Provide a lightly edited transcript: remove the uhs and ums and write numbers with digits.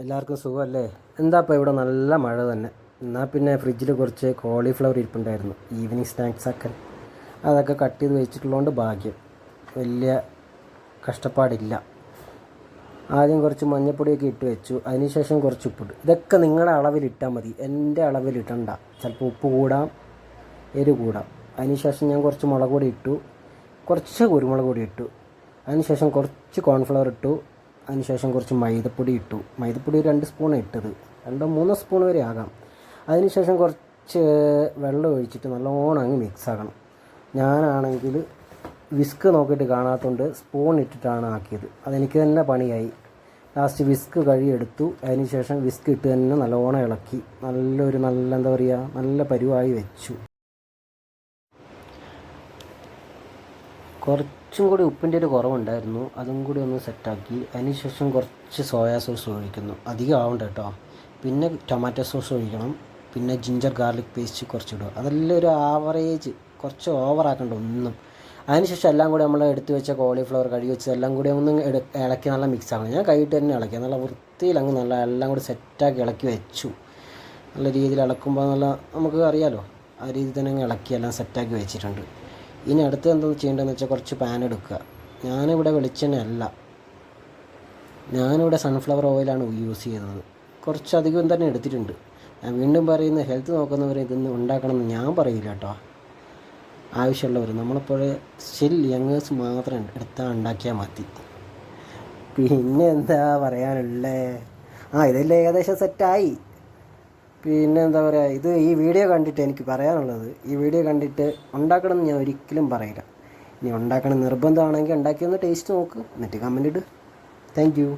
എല്ലാവർക്കും സുഖമല്ലേ? എന്താ ഇപ്പോൾ ഇവിടെ നല്ല മഴ തന്നെ. എന്നാൽ പിന്നെ ഫ്രിഡ്ജിൽ കുറച്ച് കോളിഫ്ലവർ ഇരിപ്പുണ്ടായിരുന്നു, ഈവനിങ് സ്നാക്സൊക്കെ. അതൊക്കെ കട്ട് ചെയ്ത് വെച്ചിട്ടുള്ളതുകൊണ്ട് ഭാഗ്യം, വലിയ കഷ്ടപ്പാടില്ല. ആദ്യം കുറച്ച് മഞ്ഞൾപ്പൊടിയൊക്കെ ഇട്ട് വെച്ചു, അതിനുശേഷം കുറച്ച് ഉപ്പിട്ടു. ഇതൊക്കെ നിങ്ങളുടെ അളവിലിട്ടാൽ മതി, എൻ്റെ അളവിലിട്ടണ്ട. ചിലപ്പോൾ ഉപ്പ് കൂടാം, എരിവ് കൂടാം. അതിനുശേഷം ഞാൻ കുറച്ച് മുളക് പൊടി ഇട്ടു, കുറച്ച് കുരുമുളക് പൊടി ഇട്ടു. അതിനുശേഷം കുറച്ച് കോൺഫ്ലവർ ഇട്ടു. അതിനുശേഷം കുറച്ച് മൈദപ്പൊടി ഇട്ടു. മൈദപ്പൊടി 2 സ്പൂൺ ഇട്ടത്, 2-3 സ്പൂൺ വരെ ആകാം. അതിനുശേഷം കുറച്ച് വെള്ളം ഒഴിച്ചിട്ട് നല്ലോണം അങ്ങ് മിക്സ് ആക്കണം. ഞാനാണെങ്കിൽ വിസ്ക് നോക്കിയിട്ട് കാണാത്തതുകൊണ്ട് സ്പൂൺ ഇട്ടിട്ടാണ് ആക്കിയത്. അതെനിക്ക് തന്നെ പണിയായി. ലാസ്റ്റ് വിസ്ക് കഴുകിയെടുത്തു. അതിനുശേഷം വിസ്ക് ഇട്ട് തന്നെ നല്ലോണം ഇളക്കി നല്ല പരുവായി വെച്ചു. കുറച്ചും കൂടി ഉപ്പിൻ്റെ ഒരു കുറവുണ്ടായിരുന്നു, അതും കൂടി ഒന്ന് സെറ്റാക്കി. അതിനുശേഷം കുറച്ച് സോയാ സോസ് ഒഴിക്കുന്നു, അധികം ആവണ്ട കേട്ടോ. പിന്നെ ടൊമാറ്റോ സോസ് ഒഴിക്കണം. പിന്നെ ജിഞ്ചർ ഗാർലിക് പേസ്റ്റ് കുറച്ചിടുക. അതെല്ലാം ഒരു ആവറേജ്, കുറച്ച് ഓവറാക്കണ്ട ഒന്നും. അതിനുശേഷം എല്ലാം കൂടി നമ്മൾ എടുത്തു വെച്ച കോളിഫ്ലവർ കഴുകി വെച്ചതെല്ലാം കൂടി ഒന്ന് ഇളക്കി നല്ല മിക്സ് ആക്കണം. ഞാൻ കൈയിട്ട് തന്നെ ഇളക്കി, നല്ല വൃത്തിയിൽ അങ്ങ് എല്ലാം കൂടി സെറ്റാക്കി ഇളക്കി വെച്ചു. നല്ല രീതിയിൽ ഇളക്കുമ്പോൾ നമുക്ക് അറിയാമല്ലോ, ആ രീതിയിൽ തന്നെ അങ്ങ് ഇളക്കി എല്ലാം സെറ്റാക്കി വെച്ചിട്ടുണ്ട്. ഇനി അടുത്ത് എന്താണെന്ന് ചെയ്യേണ്ടതെന്ന് വെച്ചാൽ കുറച്ച് പാൻ എടുക്കുക. ഞാനിവിടെ വെളിച്ചെണ്ണ അല്ല, ഞാനിവിടെ സൺഫ്ലവർ ഓയിലാണ് യൂസ് ചെയ്തത്. കുറച്ചധികം തന്നെ എടുത്തിട്ടുണ്ട്. ഞാൻ വീണ്ടും പറയുന്നത്, ഹെൽത്ത് നോക്കുന്നവർ ഇതൊന്നും ഉണ്ടാക്കണമെന്ന് ഞാൻ പറയില്ല കേട്ടോ. ആവശ്യമുള്ളവർ, നമ്മളിപ്പോൾ സ്റ്റിൽ യങ്ങേഴ്സ് മാത്രം എടുത്താൽ ഉണ്ടാക്കിയാൽ മതി. പിന്നെ എന്താ പറയാനുള്ളത്? ഇതെല്ലാം ഏകദേശം സെറ്റായി. പിന്നെ എന്താ പറയുക, ഈ വീഡിയോ കണ്ടിട്ട് എനിക്ക് പറയാനുള്ളത്, ഈ വീഡിയോ കണ്ടിട്ട് ഉണ്ടാക്കണമെന്ന് ഞാൻ ഒരിക്കലും പറയില്ല. ഇനി ഉണ്ടാക്കണം നിർബന്ധമാണെങ്കിൽ ഉണ്ടാക്കിയൊന്ന് ടേസ്റ്റ് നോക്ക്, എന്നിട്ട് കമൻ്റ് ഇട്. Thank you.